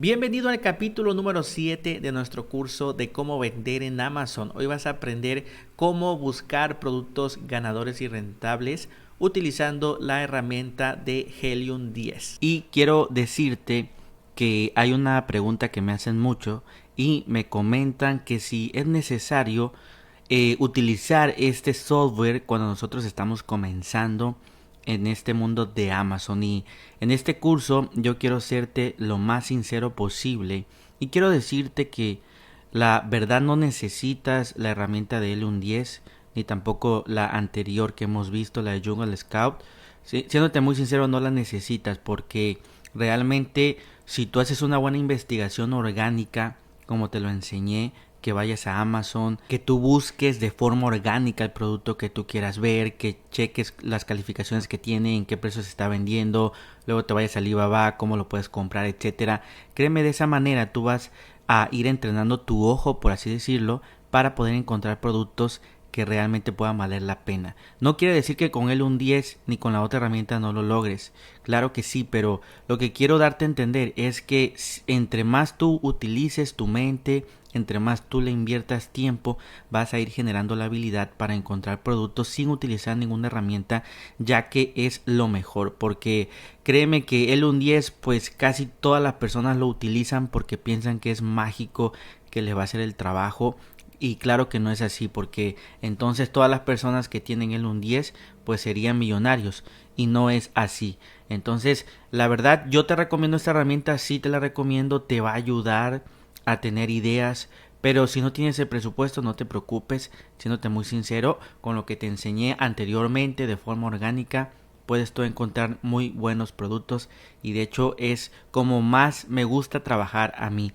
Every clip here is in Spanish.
Bienvenido al capítulo número 7 de nuestro curso de cómo vender en Amazon. Hoy vas a aprender cómo buscar productos ganadores y rentables utilizando la herramienta de Helium 10. Y quiero decirte que hay una pregunta que me hacen mucho y me comentan que si es necesario utilizar este software cuando nosotros estamos comenzando en este mundo de Amazon. Y en este curso yo quiero serte lo más sincero posible y quiero decirte que la verdad no necesitas la herramienta de Helium 10 ni tampoco la anterior que hemos visto, la de Jungle Scout. Sí, siéndote muy sincero, no la necesitas porque realmente si tú haces una buena investigación orgánica como te lo enseñé, que vayas a Amazon, que tú busques de forma orgánica el producto que tú quieras ver, que cheques las calificaciones que tiene, en qué precio se está vendiendo, luego te vayas a Alibaba, cómo lo puedes comprar, etcétera. Créeme, de esa manera tú vas a ir entrenando tu ojo, por así decirlo, para poder encontrar productos que realmente puedan valer la pena. No quiere decir que con el 10 ni con la otra herramienta no lo logres. Claro que sí, pero lo que quiero darte a entender es que entre más tú utilices tu mente, entre más tú le inviertas tiempo, vas a ir generando la habilidad para encontrar productos sin utilizar ninguna herramienta, ya que es lo mejor. Porque créeme que el 10 pues casi todas las personas lo utilizan porque piensan que es mágico, que les va a hacer el trabajo. Y claro que no es así, porque entonces todas las personas que tienen el 10 pues serían millonarios, y no es así. Entonces la verdad yo te recomiendo esta herramienta, sí te la recomiendo, te va a ayudar a tener ideas, pero si no tienes el presupuesto no te preocupes. Siéndote muy sincero, con lo que te enseñé anteriormente de forma orgánica puedes tú encontrar muy buenos productos, y de hecho es como más me gusta trabajar a mí.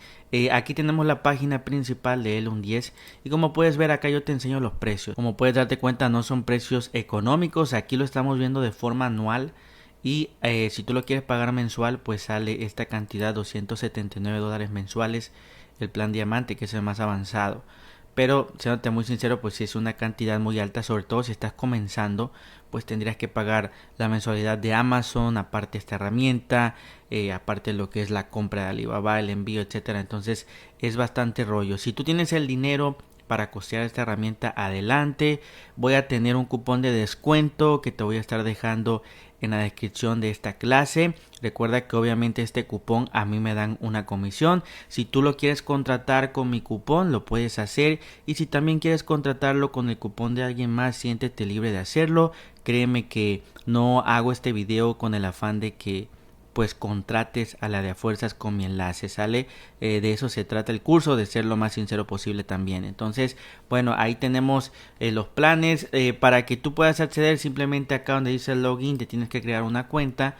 Aquí tenemos la página principal de Helium 10 y como puedes ver acá yo te enseño los precios. Como puedes darte cuenta, no son precios económicos, aquí lo estamos viendo de forma anual. Y si tú lo quieres pagar mensual, pues sale esta cantidad, $279 mensuales, el plan diamante, que es el más avanzado. Pero siéndote muy sincero, pues si es una cantidad muy alta, sobre todo si estás comenzando, pues tendrías que pagar la mensualidad de Amazon, aparte esta herramienta, aparte lo que es la compra de Alibaba, el envío, etcétera. Entonces es bastante rollo. Si tú tienes el dinero para costear esta herramienta, adelante. Voy a tener un cupón de descuento que te voy a estar dejando en la descripción de esta clase. Recuerda que obviamente este cupón a mí me dan una comisión. Si tú lo quieres contratar con mi cupón, lo puedes hacer, y si también quieres contratarlo con el cupón de alguien más, siéntete libre de hacerlo. Créeme que no hago este video con el afán de que pues contrates a la de a fuerzas con mi enlace, ¿sale? De eso se trata el curso, de ser lo más sincero posible también. Entonces, bueno, ahí tenemos los planes. Para que tú puedas acceder, simplemente acá donde dice login te tienes que crear una cuenta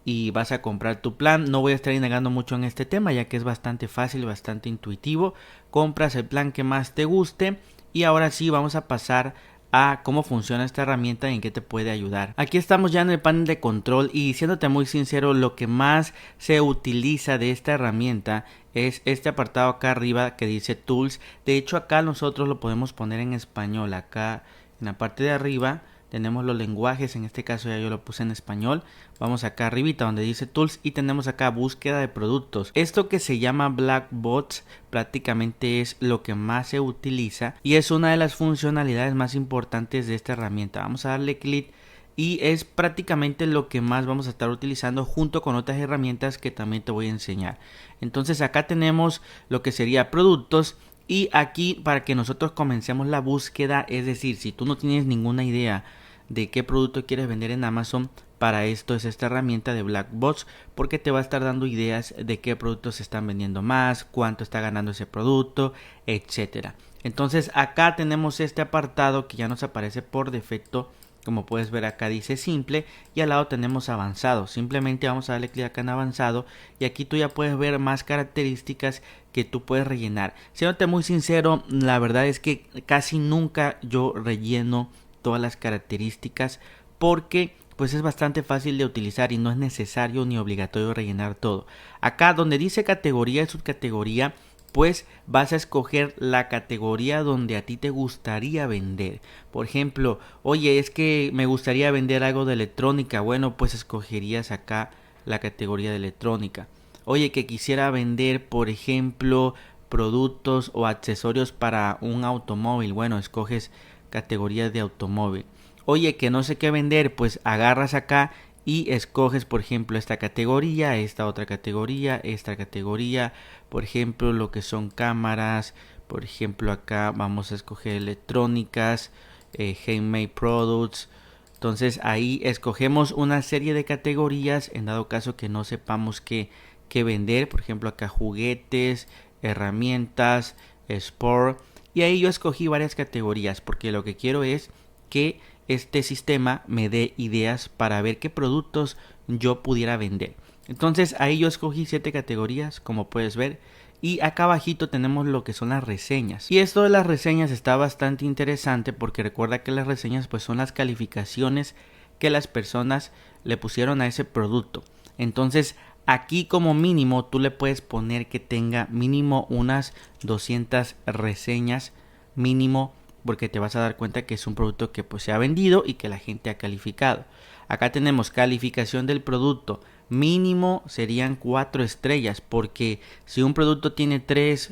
y vas a comprar tu plan. No voy a estar indagando mucho en este tema, ya que es bastante fácil, bastante intuitivo. Compras el plan que más te guste y ahora sí vamos a pasar a cómo funciona esta herramienta y en qué te puede ayudar. Aquí estamos ya en el panel de control, y siéndote muy sincero, lo que más se utiliza de esta herramienta es este apartado acá arriba que dice Tools. De hecho acá nosotros lo podemos poner en español. Acá en la parte de arriba tenemos los lenguajes, en este caso ya yo lo puse en español. Vamos acá arribita donde dice Tools y tenemos acá búsqueda de productos. Esto que se llama Black Box prácticamente es lo que más se utiliza y es una de las funcionalidades más importantes de esta herramienta. Vamos a darle clic y es prácticamente lo que más vamos a estar utilizando junto con otras herramientas que también te voy a enseñar. Entonces acá tenemos lo que sería productos. Y aquí para que nosotros comencemos la búsqueda, es decir, si tú no tienes ninguna idea de qué producto quieres vender en Amazon, para esto es esta herramienta de Black Box, porque te va a estar dando ideas de qué productos se están vendiendo más, cuánto está ganando ese producto, etcétera. Entonces acá tenemos este apartado que ya nos aparece por defecto. Como puedes ver acá dice simple y al lado tenemos avanzado. Simplemente vamos a darle clic acá en avanzado y aquí tú ya puedes ver más características que tú puedes rellenar. Siéndote muy sincero, la verdad es que casi nunca yo relleno todas las características porque pues es bastante fácil de utilizar y no es necesario ni obligatorio rellenar todo. Acá donde dice categoría y subcategoría, pues vas a escoger la categoría donde a ti te gustaría vender. Por ejemplo, oye, es que me gustaría vender algo de electrónica. Bueno, pues escogerías acá la categoría de electrónica. Oye, que quisiera vender, por ejemplo, productos o accesorios para un automóvil. Bueno, escoges categorías de automóvil. Oye, que no sé qué vender, pues agarras acá y escoges, por ejemplo, esta categoría, esta otra categoría, esta categoría, por ejemplo, lo que son cámaras, por ejemplo, acá vamos a escoger electrónicas, handmade products. Entonces ahí escogemos una serie de categorías en dado caso que no sepamos qué vender. Por ejemplo, acá juguetes, herramientas, sport. Y ahí yo escogí varias categorías porque lo que quiero es que este sistema me dé ideas para ver qué productos yo pudiera vender. Entonces ahí yo escogí 7 categorías, como puedes ver. Y acá abajito tenemos lo que son las reseñas. Y esto de las reseñas está bastante interesante porque recuerda que las reseñas pues son las calificaciones que las personas le pusieron a ese producto. Entonces aquí como mínimo tú le puedes poner que tenga mínimo unas 200 reseñas mínimo, porque te vas a dar cuenta que es un producto que pues se ha vendido y que la gente ha calificado. Acá tenemos calificación del producto. Mínimo serían 4 estrellas, porque si un producto tiene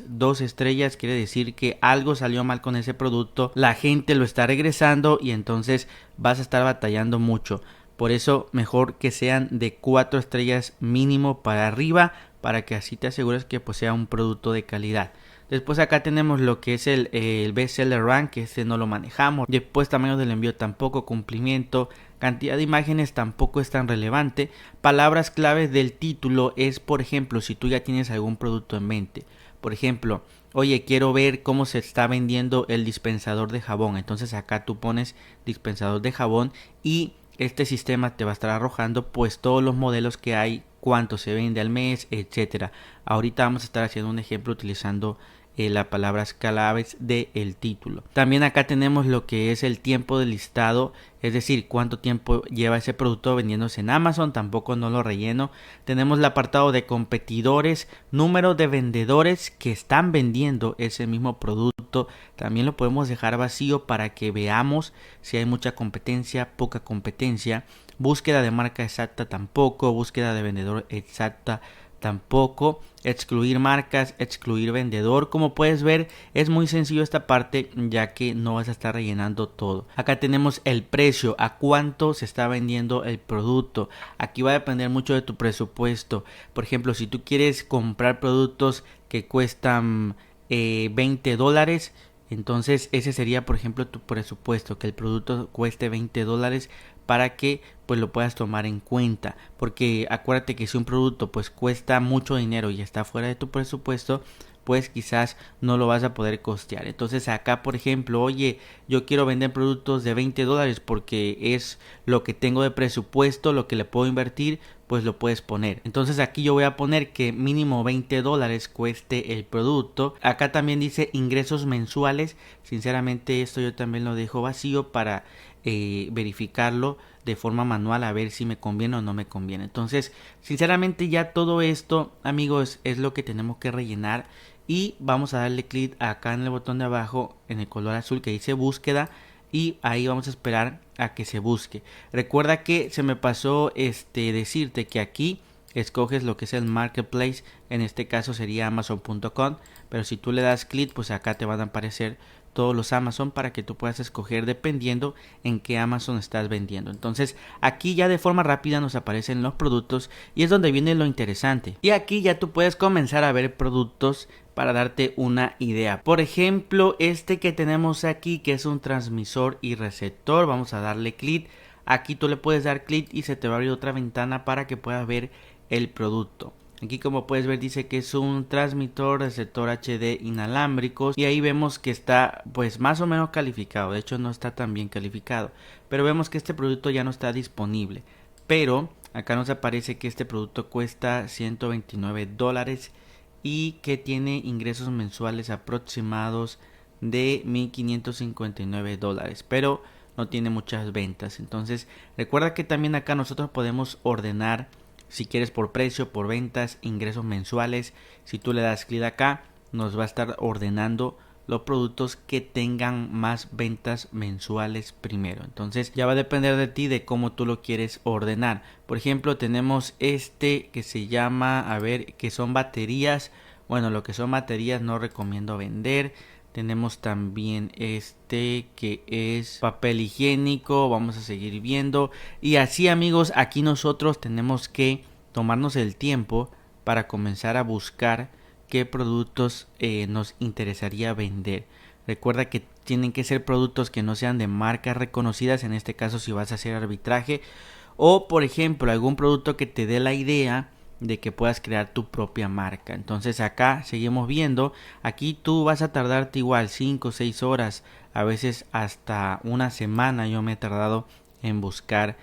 2 estrellas, quiere decir que algo salió mal con ese producto, la gente lo está regresando y entonces vas a estar batallando mucho. Por eso mejor que sean de 4 estrellas mínimo para arriba, para que así te asegures que pues sea un producto de calidad. Después acá tenemos lo que es el bestseller rank, que este no lo manejamos. Después tamaño del envío tampoco, cumplimiento, cantidad de imágenes tampoco es tan relevante. Palabras claves del título es, por ejemplo, si tú ya tienes algún producto en mente. Por ejemplo, oye, quiero ver cómo se está vendiendo el dispensador de jabón. Entonces acá tú pones dispensador de jabón y este sistema te va a estar arrojando pues todos los modelos que hay, cuánto se vende al mes, etcétera. Ahorita vamos a estar haciendo un ejemplo utilizando las palabras claves del título. También acá tenemos lo que es el tiempo de listado, es decir, cuánto tiempo lleva ese producto vendiéndose en Amazon, tampoco no lo relleno. Tenemos el apartado de competidores, número de vendedores que están vendiendo ese mismo producto. También lo podemos dejar vacío para que veamos si hay mucha competencia, poca competencia. Búsqueda de marca exacta tampoco, búsqueda de vendedor exacta tampoco, excluir marcas, excluir vendedor. Como puedes ver, es muy sencillo esta parte, ya que no vas a estar rellenando todo. Acá tenemos el precio, a cuánto se está vendiendo el producto. Aquí va a depender mucho de tu presupuesto. Por ejemplo, si tú quieres comprar productos que cuestan $20, entonces ese sería, por ejemplo, tu presupuesto, que el producto cueste $20 para que pues lo puedas tomar en cuenta, porque acuérdate que si un producto pues cuesta mucho dinero y está fuera de tu presupuesto, pues quizás no lo vas a poder costear. Entonces acá, por ejemplo, oye, yo quiero vender productos de $20 porque es lo que tengo de presupuesto, lo que le puedo invertir, pues lo puedes poner. Entonces aquí yo voy a poner que mínimo $20 cueste el producto. Acá también dice ingresos mensuales. Sinceramente esto yo también lo dejo vacío para verificarlo de forma manual, a ver si me conviene o no me conviene. Entonces sinceramente ya todo esto, amigos, es lo que tenemos que rellenar. Y vamos a darle clic acá en el botón de abajo en el color azul que dice búsqueda, y ahí vamos a esperar a que se busque. Recuerda que se me pasó decirte que aquí escoges lo que es el marketplace, en este caso sería amazon.com, pero si tú le das clic pues acá te van a aparecer todos los Amazon para que tú puedas escoger dependiendo en qué Amazon estás vendiendo. Entonces aquí ya de forma rápida nos aparecen los productos y es donde viene lo interesante. Y aquí ya tú puedes comenzar a ver productos para darte una idea. Por ejemplo, este que tenemos aquí, que es un transmisor y receptor, vamos a darle clic. Aquí tú le puedes dar clic y se te va a abrir otra ventana para que puedas ver el producto. Aquí, como puedes ver, dice que es un transmisor receptor HD inalámbricos, y ahí vemos que está pues más o menos calificado. De hecho no está tan bien calificado, pero vemos que este producto ya no está disponible. Pero acá nos aparece que este producto cuesta $129 y que tiene ingresos mensuales aproximados de $1,559, pero no tiene muchas ventas. Entonces recuerda que también acá nosotros podemos ordenar, si quieres, por precio, por ventas, ingresos mensuales. Si tú le das clic acá, nos va a estar ordenando los productos que tengan más ventas mensuales primero. Entonces ya va a depender de ti de cómo tú lo quieres ordenar. Por ejemplo, tenemos este que se llama, a ver, que son baterías. Bueno, lo que son baterías no recomiendo vender. Tenemos también este que es papel higiénico. Vamos a seguir viendo. Y así, amigos, aquí nosotros tenemos que tomarnos el tiempo para comenzar a buscar qué productos nos interesaría vender. Recuerda que tienen que ser productos que no sean de marcas reconocidas, en este caso si vas a hacer arbitraje, o por ejemplo algún producto que te dé la idea de que puedas crear tu propia marca. Entonces acá seguimos viendo, aquí tú vas a tardarte igual 5 o 6 horas, a veces hasta una semana yo me he tardado en buscar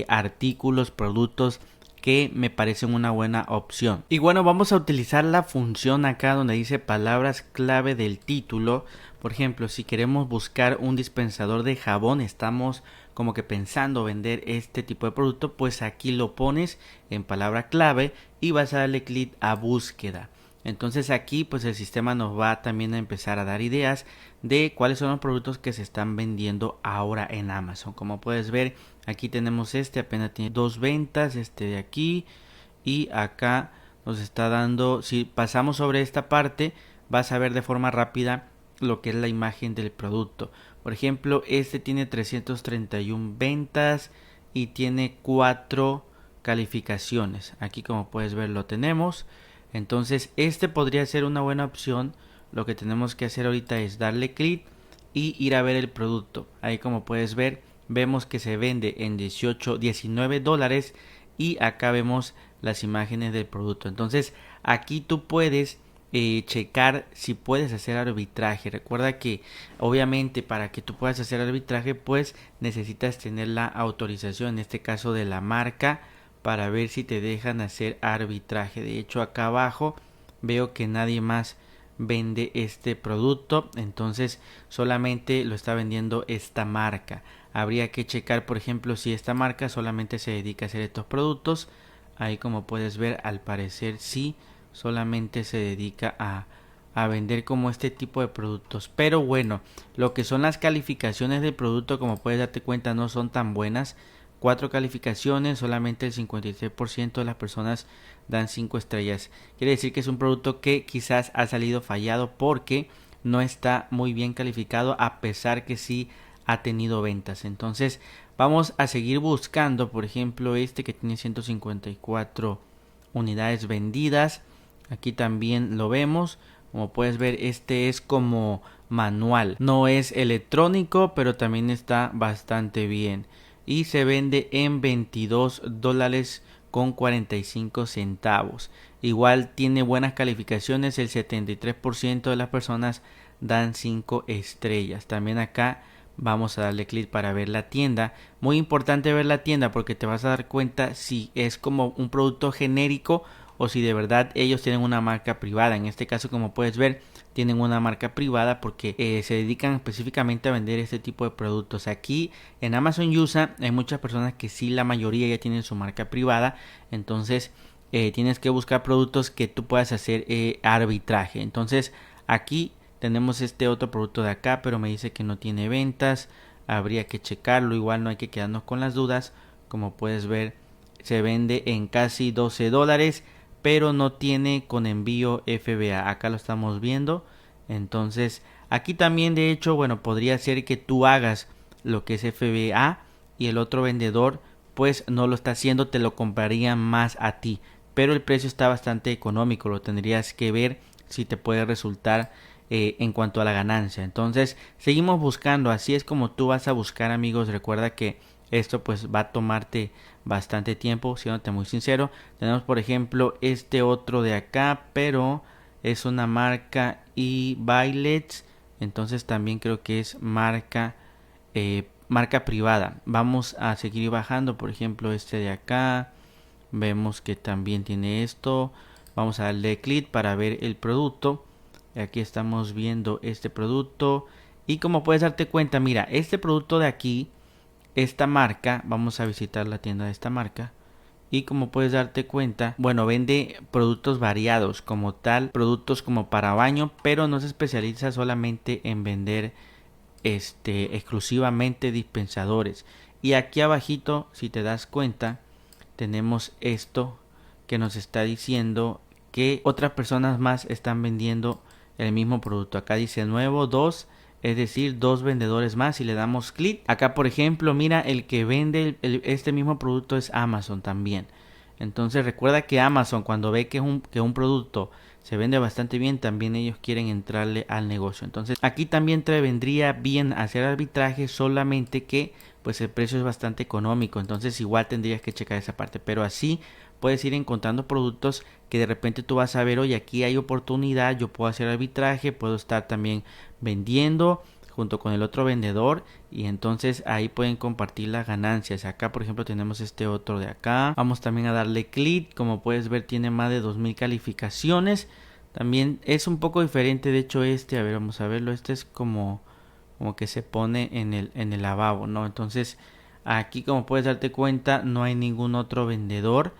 artículos, productos que me parecen una buena opción. Y bueno, vamos a utilizar la función acá donde dice palabras clave del título. Por ejemplo, si queremos buscar un dispensador de jabón, estamos como que pensando vender este tipo de producto, pues aquí lo pones en palabra clave y vas a darle clic a búsqueda. Entonces aquí pues el sistema nos va también a empezar a dar ideas de cuáles son los productos que se están vendiendo ahora en Amazon. Como puedes ver, aquí tenemos apenas tiene 2 ventas, de aquí, y acá nos está dando, si pasamos sobre esta parte, vas a ver de forma rápida lo que es la imagen del producto. Por ejemplo, tiene 331 ventas y tiene 4 calificaciones. Aquí como puedes ver lo tenemos. Entonces podría ser una buena opción. Lo que tenemos que hacer ahorita es darle clic y ir a ver el producto. Ahí como puedes ver, vemos que se vende en 19 dólares y acá vemos las imágenes del producto. Entonces aquí tú puedes checar si puedes hacer arbitraje. Recuerda que obviamente para que tú puedas hacer arbitraje pues necesitas tener la autorización, en este caso de la marca, para ver si te dejan hacer arbitraje. De hecho acá abajo veo que nadie más vende este producto, entonces solamente lo está vendiendo esta marca. Habría que checar, por ejemplo, si esta marca solamente se dedica a hacer estos productos. Ahí como puedes ver, al parecer sí, solamente se dedica a vender como este tipo de productos. Pero bueno, lo que son las calificaciones del producto, como puedes darte cuenta, no son tan buenas. 4 calificaciones, solamente el 53% de las personas dan 5 estrellas. Quiere decir que es un producto que quizás ha salido fallado porque no está muy bien calificado, a pesar que sí ha tenido ventas. Entonces vamos a seguir buscando, por ejemplo, que tiene 154 unidades vendidas. Aquí también lo vemos. Como puedes ver, es como manual, no es electrónico, pero también está bastante bien. Y se vende en 22 dólares con 45 centavos. Igual tiene buenas calificaciones, el 73% de las personas dan 5 estrellas. También acá vamos a darle clic para ver la tienda. Muy importante ver la tienda porque te vas a dar cuenta si es como un producto genérico o si de verdad ellos tienen una marca privada. En este caso, como puedes ver, tienen una marca privada porque se dedican específicamente a vender este tipo de productos. Aquí en Amazon USA hay muchas personas que sí, la mayoría ya tienen su marca privada. Entonces tienes que buscar productos que tú puedas hacer arbitraje. Entonces aquí tenemos otro producto de acá, pero me dice que no tiene ventas. Habría que checarlo, igual no hay que quedarnos con las dudas. Como puedes ver, se vende en casi 12 dólares, pero no tiene con envío FBA. Acá lo estamos viendo. Entonces aquí también, de hecho, bueno, podría ser que tú hagas lo que es FBA y el otro vendedor pues no lo está haciendo, te lo compraría más a ti, pero el precio está bastante económico. Lo tendrías que ver si te puede resultar en cuanto a la ganancia. Entonces seguimos buscando. Así es como tú vas a buscar, amigos. Recuerda que esto pues va a tomarte bastante tiempo, siéndote muy sincero. Tenemos por ejemplo otro de acá, pero es una marca e-Bailets. Entonces también creo que es marca privada. Vamos a seguir bajando. Por ejemplo de acá, vemos que también tiene esto. Vamos a darle clic para ver el producto. Aquí estamos viendo este producto y como puedes darte cuenta, mira, este producto de aquí, esta marca, vamos a visitar la tienda de esta marca y como puedes darte cuenta, bueno, vende productos variados como tal, productos como para baño, pero no se especializa solamente en vender exclusivamente dispensadores. Y aquí abajito, si te das cuenta, tenemos esto que nos está diciendo que otras personas más están vendiendo el mismo producto. Acá dice nuevo 2, es decir, 2 vendedores más. Si le damos clic, acá por ejemplo, mira, el que vende este mismo producto es Amazon también. Entonces recuerda que Amazon, cuando ve que un producto se vende bastante bien, también ellos quieren entrarle al negocio. Entonces aquí también te vendría bien hacer arbitraje, solamente que pues el precio es bastante económico, entonces igual tendrías que checar esa parte, pero así puedes ir encontrando productos que de repente tú vas a ver, oye, aquí hay oportunidad, yo puedo hacer arbitraje, puedo estar también vendiendo junto con el otro vendedor, y entonces ahí pueden compartir las ganancias. Acá por ejemplo tenemos este otro de acá, vamos también a darle clic, como puedes ver tiene más de 2000 calificaciones. También es un poco diferente, de hecho a ver, vamos a verlo, este es como que se pone en el lavabo, ¿no? Entonces aquí, como puedes darte cuenta, no hay ningún otro vendedor.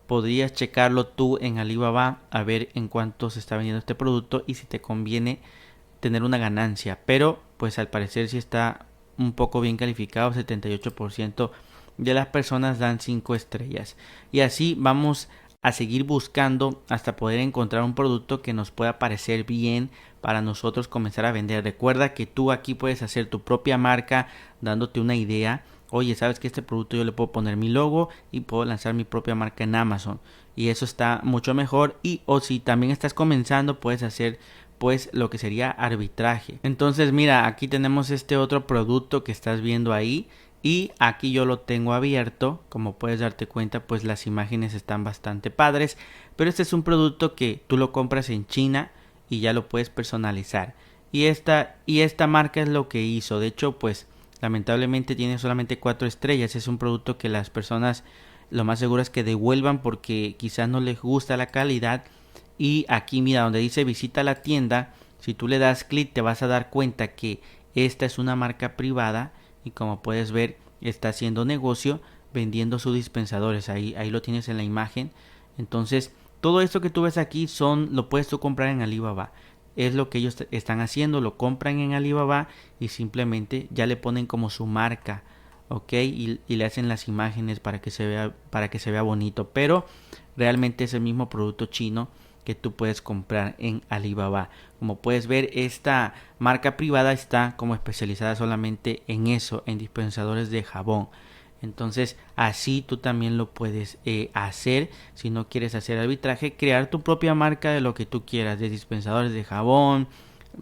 Podrías checarlo tú en Alibaba a ver en cuánto se está vendiendo este producto y si te conviene tener una ganancia, pero pues al parecer sí está un poco bien calificado. 78% de las personas dan 5 estrellas, y así vamos a seguir buscando hasta poder encontrar un producto que nos pueda parecer bien para nosotros comenzar a vender. Recuerda que tú aquí puedes hacer tu propia marca dándote una idea. Oye, sabes que este producto yo le puedo poner mi logo y puedo lanzar mi propia marca en Amazon, y eso está mucho mejor. Y o si también estás comenzando, puedes hacer pues lo que sería arbitraje. Entonces mira, aquí tenemos este otro producto que estás viendo ahí, y aquí yo lo tengo abierto. Como puedes darte cuenta, pues las imágenes están bastante padres, pero este es un producto que tú lo compras en China y ya lo puedes personalizar, y esta marca es lo que hizo. De hecho, pues lamentablemente tiene solamente 4 estrellas. Es un producto que las personas lo más seguro es que devuelvan porque quizás no les gusta la calidad. Y aquí mira donde dice visita la tienda, si tú le das clic te vas a dar cuenta que esta es una marca privada, y como puedes ver está haciendo negocio vendiendo sus dispensadores. Ahí lo tienes en la imagen. Entonces todo esto que tú ves aquí lo puedes tú comprar en Alibaba. Es lo que ellos están haciendo, lo compran en Alibaba y simplemente ya le ponen como su marca, ok, y le hacen las imágenes para que se vea bonito, pero realmente es el mismo producto chino que tú puedes comprar en Alibaba. Como puedes ver, esta marca privada está como especializada solamente en eso, en dispensadores de jabón. Entonces así tú también lo puedes hacer. Si no quieres hacer arbitraje, crear tu propia marca de lo que tú quieras, de dispensadores de jabón,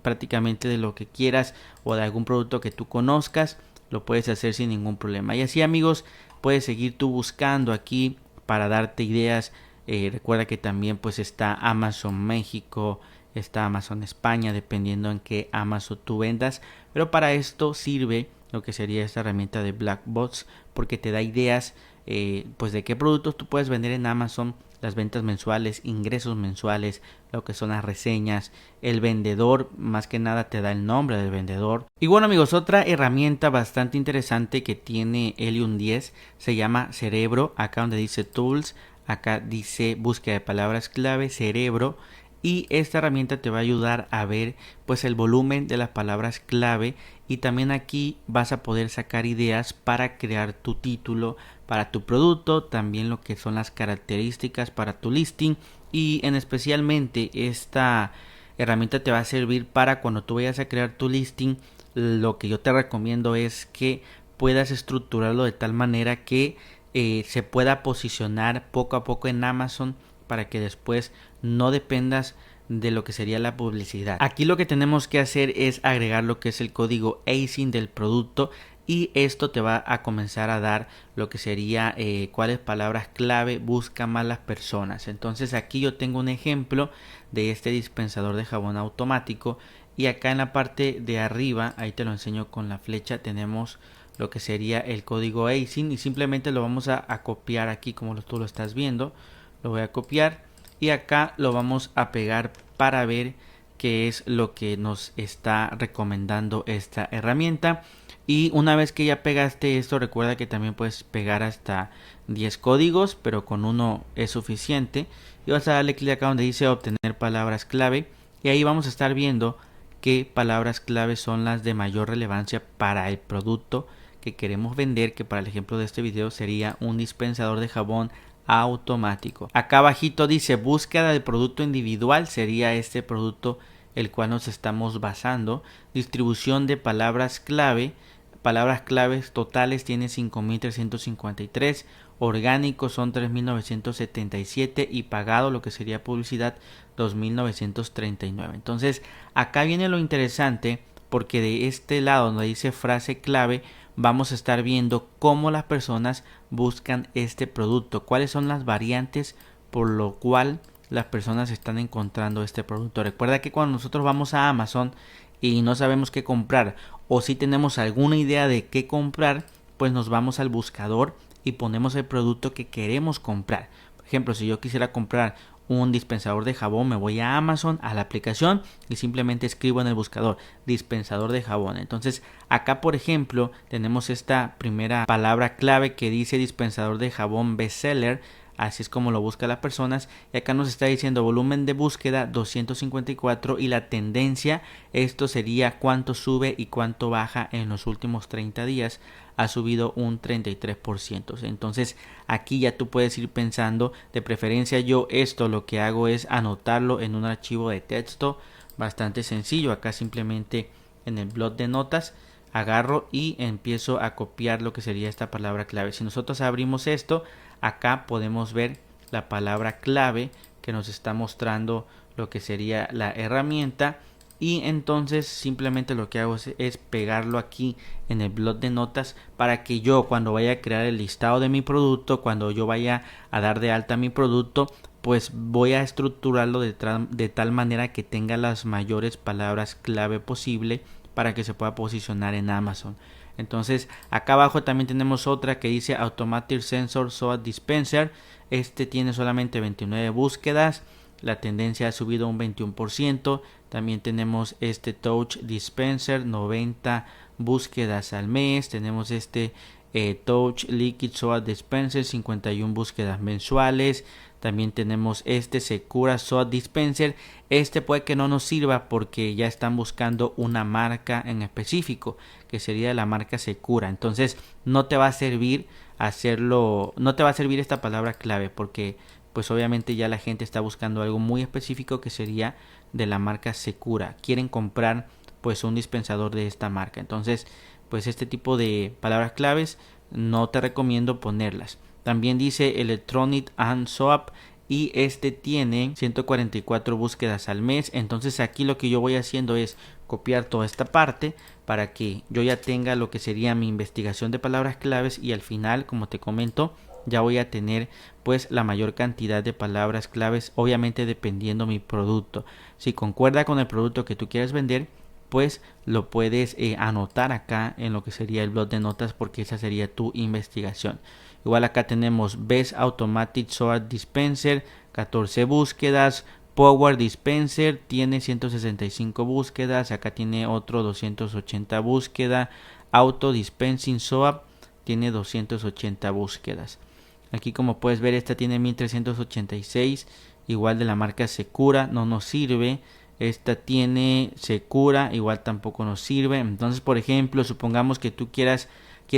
prácticamente de lo que quieras, o de algún producto que tú conozcas, lo puedes hacer sin ningún problema. Y así, amigos, puedes seguir tú buscando aquí para darte ideas. Recuerda que también pues está Amazon México, está Amazon España, dependiendo en qué Amazon tú vendas. Pero para esto sirve lo que sería esta herramienta de Blackbox, porque te da ideas pues de qué productos tú puedes vender en Amazon, las ventas mensuales, ingresos mensuales, lo que son las reseñas, el vendedor, más que nada te da el nombre del vendedor. Y bueno, amigos, otra herramienta bastante interesante que tiene Helium 10 se llama Cerebro. Acá donde dice Tools, acá dice búsqueda de palabras clave, Cerebro. Y esta herramienta te va a ayudar a ver pues el volumen de las palabras clave, y también aquí vas a poder sacar ideas para crear tu título para tu producto, también lo que son las características para tu listing. Y en especialmente esta herramienta te va a servir para cuando tú vayas a crear tu listing. Lo que yo te recomiendo es que puedas estructurarlo de tal manera que se pueda posicionar poco a poco en Amazon, para que después no dependas de lo que sería la publicidad. Aquí lo que tenemos que hacer es agregar lo que es el código ASIN del producto, y esto te va a comenzar a dar lo que sería cuáles palabras clave buscan más las personas. Entonces aquí yo tengo un ejemplo de este dispensador de jabón automático, y acá en la parte de arriba, ahí te lo enseño con la flecha, tenemos lo que sería el código ASIN, y simplemente lo vamos a copiar aquí como tú lo estás viendo. Lo voy a copiar y acá lo vamos a pegar para ver qué es lo que nos está recomendando esta herramienta. Y una vez que ya pegaste esto, recuerda que también puedes pegar hasta 10 códigos, pero con uno es suficiente. Y vas a darle clic acá donde dice obtener palabras clave. Y ahí vamos a estar viendo qué palabras clave son las de mayor relevancia para el producto que queremos vender, que para el ejemplo de este video sería un dispensador de jabón automático. Acá abajito dice búsqueda del producto individual, sería este producto el cual nos estamos basando. Distribución de palabras clave. Palabras claves totales tiene 5.353, orgánicos son 3.977 y pagado, lo que sería publicidad, 2.939. Entonces acá viene lo interesante, porque de este lado donde dice frase clave vamos a estar viendo cómo las personas buscan este producto, cuáles son las variantes por lo cual las personas están encontrando este producto. Recuerda que cuando nosotros vamos a Amazon y no sabemos qué comprar, o si tenemos alguna idea de qué comprar, pues nos vamos al buscador y ponemos el producto que queremos comprar. Por ejemplo, si yo quisiera comprar un dispensador de jabón, me voy a Amazon, a la aplicación, y simplemente escribo en el buscador dispensador de jabón. Entonces acá, por ejemplo, tenemos esta primera palabra clave que dice dispensador de jabón bestseller. Así es como lo busca las personas. Y acá nos está diciendo volumen de búsqueda 254 y la tendencia, esto sería cuánto sube y cuánto baja en los últimos 30 días. Ha subido un 33%. Entonces aquí ya tú puedes ir pensando, de preferencia yo esto lo que hago es anotarlo en un archivo de texto bastante sencillo. Acá simplemente en el blog de notas agarro y empiezo a copiar lo que sería esta palabra clave. Si nosotros abrimos esto, acá podemos ver la palabra clave que nos está mostrando lo que sería la herramienta, y entonces simplemente lo que hago es pegarlo aquí en el blog de notas para que yo cuando vaya a crear el listado de mi producto, cuando yo vaya a dar de alta mi producto, pues voy a estructurarlo de tal manera que tenga las mayores palabras clave posible para que se pueda posicionar en Amazon. Entonces acá abajo también tenemos otra que dice Automatic Sensor Soap Dispenser. Este tiene solamente 29 búsquedas. La tendencia ha subido un 21%. También tenemos este Touch Dispenser, 90 búsquedas al mes. Tenemos este Touch Liquid Soap Dispenser, 51 búsquedas mensuales. También tenemos este Secura Soap Dispenser. Este puede que no nos sirva porque ya están buscando una marca en específico, que sería la marca Secura. Entonces no te va a servir hacerlo, no te va a servir esta palabra clave, porque pues obviamente ya la gente está buscando algo muy específico que sería de la marca Secura. Quieren comprar pues un dispensador de esta marca. Entonces pues este tipo de palabras claves no te recomiendo ponerlas. También dice Electronic and Soap y este tiene 144 búsquedas al mes. Entonces aquí lo que yo voy haciendo es copiar toda esta parte para que yo ya tenga lo que sería mi investigación de palabras claves, y al final, como te comento, ya voy a tener pues la mayor cantidad de palabras claves, obviamente dependiendo mi producto. Si concuerda con el producto que tú quieres vender, pues lo puedes anotar acá en lo que sería el blog de notas, porque esa sería tu investigación. Igual acá tenemos Best Automatic Soap Dispenser, 14 búsquedas. Power Dispenser tiene 165 búsquedas. Acá tiene otro 280 búsquedas. Auto Dispensing Soap tiene 280 búsquedas. Aquí como puedes ver, esta tiene 1386, igual de la marca Secura, no nos sirve. Esta tiene Secura, igual tampoco nos sirve. Entonces, por ejemplo, supongamos que tú quieres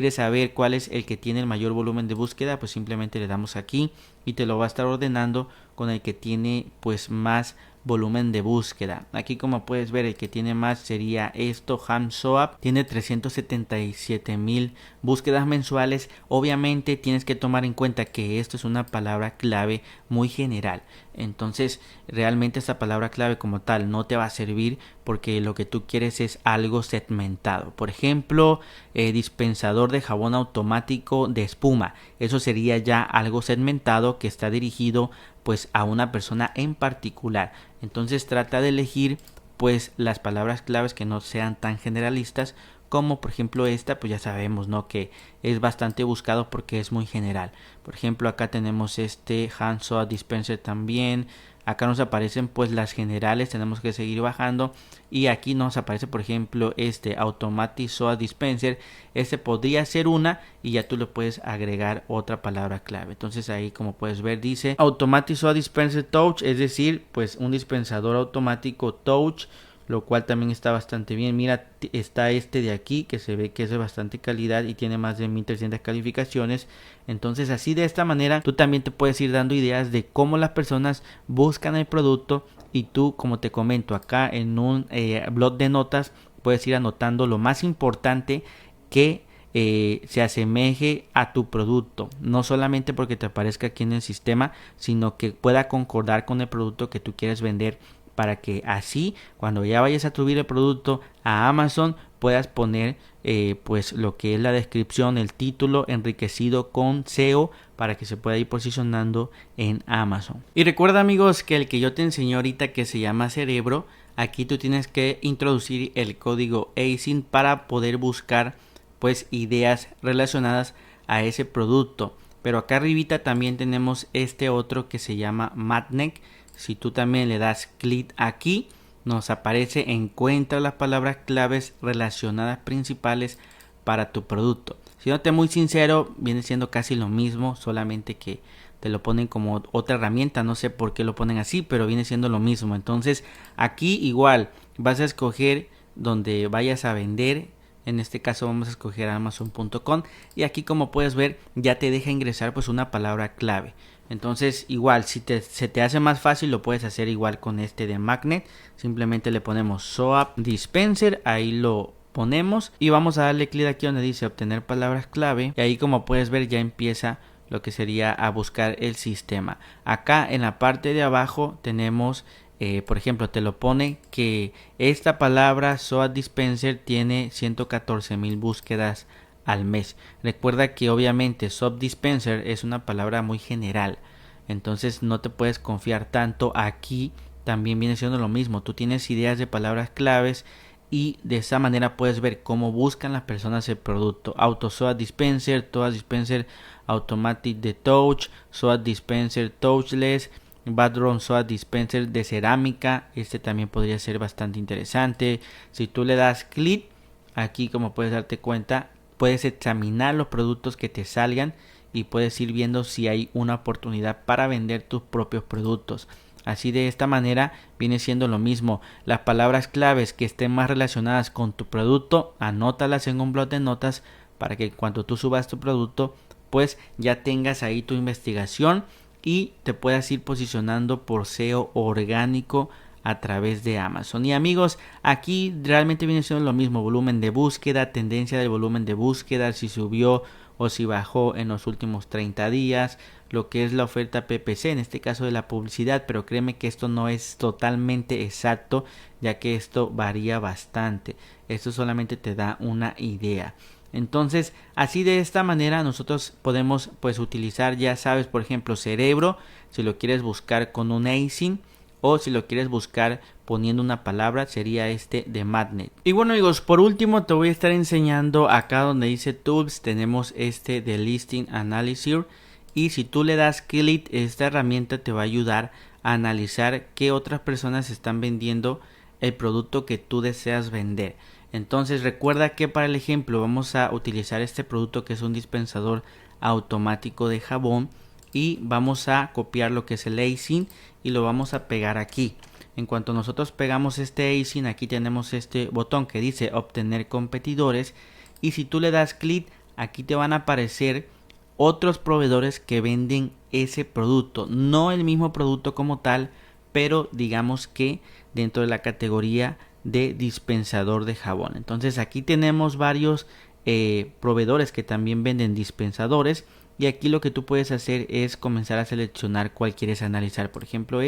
saber cuál es el que tiene el mayor volumen de búsqueda, pues simplemente le damos aquí y te lo va a estar ordenando con el que tiene pues más volumen de búsqueda. Aquí como puedes ver, el que tiene más sería esto, Ham Soap, tiene 377,000 búsquedas mensuales. Obviamente tienes que tomar en cuenta que esto es una palabra clave muy general, entonces realmente esta palabra clave como tal no te va a servir, porque lo que tú quieres es algo segmentado. Por ejemplo, dispensador de jabón automático de espuma, eso sería ya algo segmentado que está dirigido pues a una persona en particular. Entonces trata de elegir pues las palabras claves que no sean tan generalistas, como por ejemplo esta, pues ya sabemos, ¿no?, que es bastante buscado porque es muy general. Por ejemplo, acá tenemos este Hand Soap Dispenser también. Acá nos aparecen pues las generales, tenemos que seguir bajando y aquí nos aparece por ejemplo este Automatic Soda Dispenser. Este podría ser una y ya tú le puedes agregar otra palabra clave. Entonces ahí como puedes ver dice Automatic Soda Dispenser Touch, es decir pues un dispensador automático touch, lo cual también está bastante bien. Mira, está este de aquí que se ve que es de bastante calidad y tiene más de 1300 calificaciones. Entonces así de esta manera tú también te puedes ir dando ideas de cómo las personas buscan el producto y tú, como te comento acá en un blog de notas, puedes ir anotando lo más importante que se asemeje a tu producto, no solamente porque te aparezca aquí en el sistema, sino que pueda concordar con el producto que tú quieres vender, para que así cuando ya vayas a subir el producto a Amazon puedas poner pues lo que es la descripción, el título enriquecido con SEO para que se pueda ir posicionando en Amazon. Y recuerda amigos que el que yo te enseñé ahorita que se llama Cerebro, aquí tú tienes que introducir el código ASIN para poder buscar pues ideas relacionadas a ese producto. Pero acá arribita también tenemos este otro que se llama Magnet. Si tú también le das clic aquí, nos aparece encuentra las palabras claves relacionadas principales para tu producto. Siéndote muy sincero, viene siendo casi lo mismo, solamente que te lo ponen como otra herramienta. No sé por qué lo ponen así, pero viene siendo lo mismo. Entonces aquí igual vas a escoger donde vayas a vender. En este caso vamos a escoger Amazon.com y aquí como puedes ver ya te deja ingresar pues una palabra clave. Entonces igual si se te hace más fácil lo puedes hacer igual con este de Magnet. Simplemente le ponemos Soap Dispenser, ahí lo ponemos y vamos a darle clic aquí donde dice obtener palabras clave y ahí como puedes ver ya empieza lo que sería a buscar el sistema. Acá en la parte de abajo tenemos por ejemplo te lo pone que esta palabra Soap Dispenser tiene 114,000 búsquedas al mes. Recuerda que obviamente Soap Dispenser es una palabra muy general, entonces no te puedes confiar tanto. Aquí también viene siendo lo mismo, tú tienes ideas de palabras claves y de esa manera puedes ver cómo buscan las personas el producto. Auto Soap Dispenser, Soap Dispenser Automatic de Touch, Soap Dispenser Touchless, Bathroom Soap Dispenser de cerámica. Este también podría ser bastante interesante. Si tú le das clic aquí, como puedes darte cuenta, puedes examinar los productos que te salgan y puedes ir viendo si hay una oportunidad para vender tus propios productos. Así de esta manera viene siendo lo mismo. Las palabras claves que estén más relacionadas con tu producto, anótalas en un blog de notas para que cuando tú subas tu producto, pues ya tengas ahí tu investigación y te puedas ir posicionando por SEO orgánico a través de Amazon. Y amigos, aquí realmente viene siendo lo mismo: volumen de búsqueda, tendencia del volumen de búsqueda, si subió o si bajó en los últimos 30 días, lo que es la oferta PPC, en este caso de la publicidad, pero créeme que esto no es totalmente exacto, ya que esto varía bastante. Esto solamente te da una idea. Entonces, así de esta manera nosotros podemos pues utilizar, ya sabes, por ejemplo, Cerebro, si lo quieres buscar con un ASIN, o si lo quieres buscar poniendo una palabra, sería este de Magnet. Y bueno amigos, por último te voy a estar enseñando acá donde dice Tools, tenemos este de Listing Analyzer, y si tú le das clic, esta herramienta te va a ayudar a analizar qué otras personas están vendiendo el producto que tú deseas vender. Entonces recuerda que para el ejemplo vamos a utilizar este producto que es un dispensador automático de jabón y vamos a copiar lo que es el ASIN y lo vamos a pegar aquí. En cuanto nosotros pegamos este ASIN, aquí tenemos este botón que dice obtener competidores y si tú le das clic, aquí te van a aparecer otros proveedores que venden ese producto, no el mismo producto como tal, pero digamos que dentro de la categoría de dispensador de jabón. Entonces aquí tenemos varios proveedores que también venden dispensadores y aquí lo que tú puedes hacer es comenzar a seleccionar cuál quieres analizar. Por ejemplo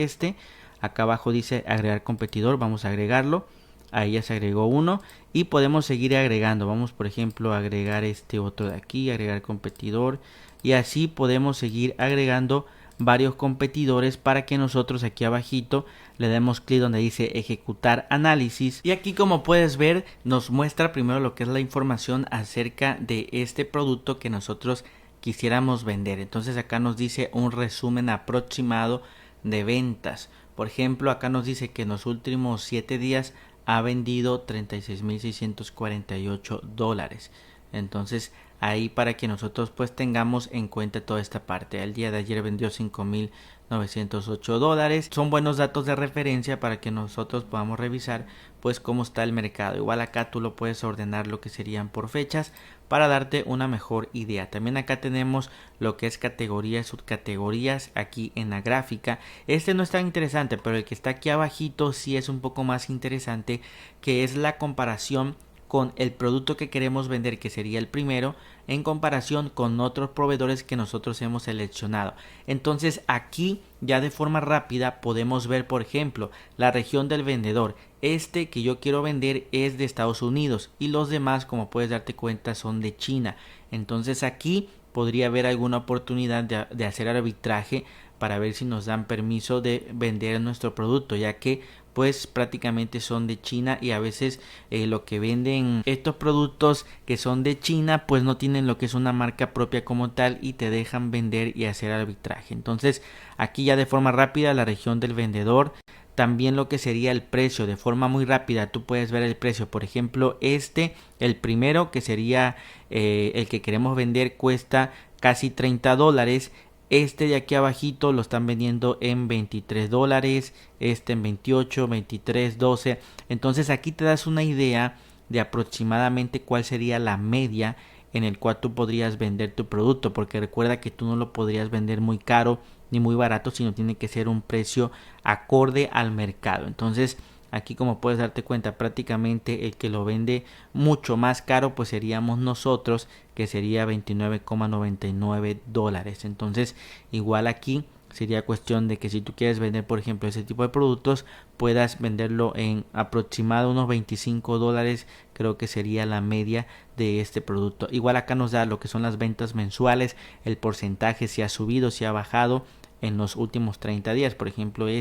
acá abajo dice agregar competidor, vamos a agregarlo. Ahí ya se agregó uno y podemos seguir agregando. Vamos por ejemplo a agregar este otro de aquí, agregar competidor, y así podemos seguir agregando varios competidores para que nosotros aquí abajito le demos clic donde dice ejecutar análisis y aquí como puedes ver nos muestra primero lo que es la información acerca de este producto que nosotros quisiéramos vender. Entonces acá nos dice un resumen aproximado de ventas. Por ejemplo, acá nos dice que en los últimos 7 días ha vendido $36,648. Entonces ahí para que nosotros pues tengamos en cuenta toda esta parte. El día de ayer vendió $5,908. Son buenos datos de referencia para que nosotros podamos revisar pues cómo está el mercado. Igual acá tú lo puedes ordenar lo que serían por fechas para darte una mejor idea. También acá tenemos lo que es categorías, subcategorías aquí en la gráfica. Este no es tan interesante, pero el que está aquí abajito sí es un poco más interesante, que es la comparación con el producto que queremos vender, que sería el primero, en comparación con otros proveedores que nosotros hemos seleccionado. Entonces aquí ya de forma rápida podemos ver, por ejemplo, la región del vendedor. Este que yo quiero vender es de Estados Unidos y los demás, como puedes darte cuenta, son de China. Entonces aquí podría haber alguna oportunidad de hacer arbitraje para ver si nos dan permiso de vender nuestro producto, ya que pues prácticamente son de China y a veces lo que venden estos productos que son de China pues no tienen lo que es una marca propia como tal y te dejan vender y hacer arbitraje. Entonces aquí ya de forma rápida la región del vendedor, también lo que sería el precio de forma muy rápida. Tú puedes ver el precio, por ejemplo el primero que sería el que queremos vender, cuesta casi $30. Este de aquí abajito lo están vendiendo en $23, este en 28, 23, 12. Entonces aquí te das una idea de aproximadamente cuál sería la media en el cual tú podrías vender tu producto, porque recuerda que tú no lo podrías vender muy caro ni muy barato, sino tiene que ser un precio acorde al mercado. Entonces aquí, como puedes darte cuenta, prácticamente el que lo vende mucho más caro pues seríamos nosotros, que sería $29,99. Entonces igual aquí sería cuestión de que si tú quieres vender, por ejemplo, ese tipo de productos, puedas venderlo en aproximado unos $25, creo que sería la media de este producto. Igual acá nos da lo que son las ventas mensuales, el porcentaje, si ha subido, si ha bajado en los últimos 30 días. Por ejemplo, un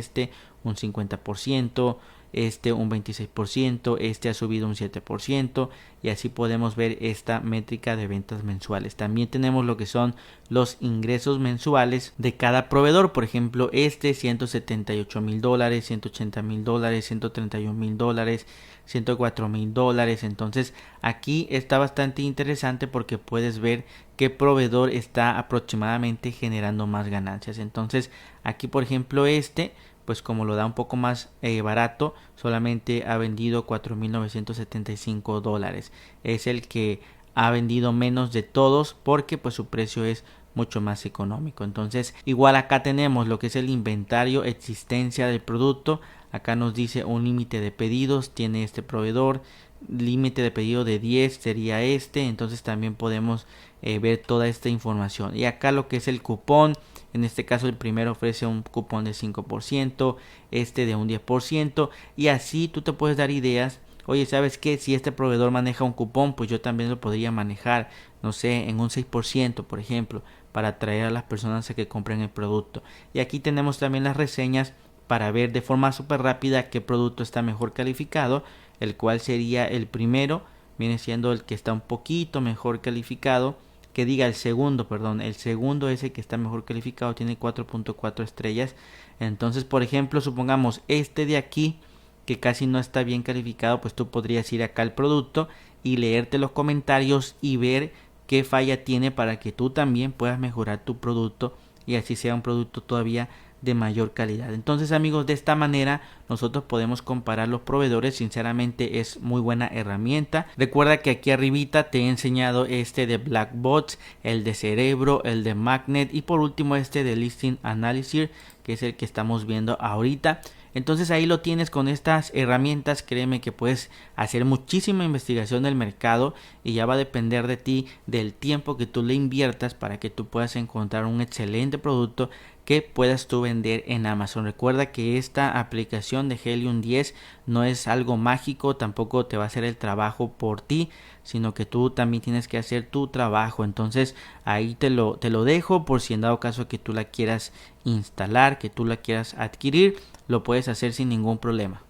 50%, un 26%, ha subido un 7%, y así podemos ver esta métrica de ventas mensuales. También tenemos lo que son los ingresos mensuales de cada proveedor. Por ejemplo, $178,000, $180,000, $131,000, $104,000. Entonces aquí está bastante interesante porque puedes ver qué proveedor está aproximadamente generando más ganancias. Entonces aquí, por ejemplo, pues como lo da un poco más barato, solamente ha vendido $4,975. Es el que ha vendido menos de todos porque pues su precio es mucho más económico. Entonces igual acá tenemos lo que es el inventario, existencia del producto. Acá nos dice un límite de pedidos tiene este proveedor, límite de pedido de 10 sería entonces también podemos ver toda esta información. Y acá lo que es el cupón, en este caso el primero ofrece un cupón de 5%, de un 10%, y así tú te puedes dar ideas. Oye, ¿sabes qué? Si este proveedor maneja un cupón, pues yo también lo podría manejar, no sé, en un 6%, por ejemplo, para atraer a las personas a que compren el producto. Y aquí tenemos también las reseñas para ver de forma súper rápida qué producto está mejor calificado, el cual sería el primero, viene siendo el que está un poquito mejor calificado, que diga el segundo ese que está mejor calificado tiene 4.4 estrellas. Entonces, por ejemplo, supongamos de aquí que casi no está bien calificado, pues tú podrías ir acá al producto y leerte los comentarios y ver qué falla tiene para que tú también puedas mejorar tu producto y así sea un producto todavía de mayor calidad. Entonces, amigos, de esta manera nosotros podemos comparar los proveedores. Sinceramente es muy buena herramienta. Recuerda que aquí arribita te he enseñado de Blackbox, el de Cerebro, el de Magnet y por último de Listing Analyzer, que es el que estamos viendo ahorita. Entonces ahí lo tienes. Con estas herramientas, créeme que puedes hacer muchísima investigación del mercado y ya va a depender de ti, del tiempo que tú le inviertas para que tú puedas encontrar un excelente producto que puedas tú vender en Amazon. Recuerda que esta aplicación de Helium 10 no es algo mágico, tampoco te va a hacer el trabajo por ti, sino que tú también tienes que hacer tu trabajo. Entonces ahí te lo dejo por si en dado caso que tú la quieras instalar, que tú la quieras adquirir, lo puedes hacer sin ningún problema.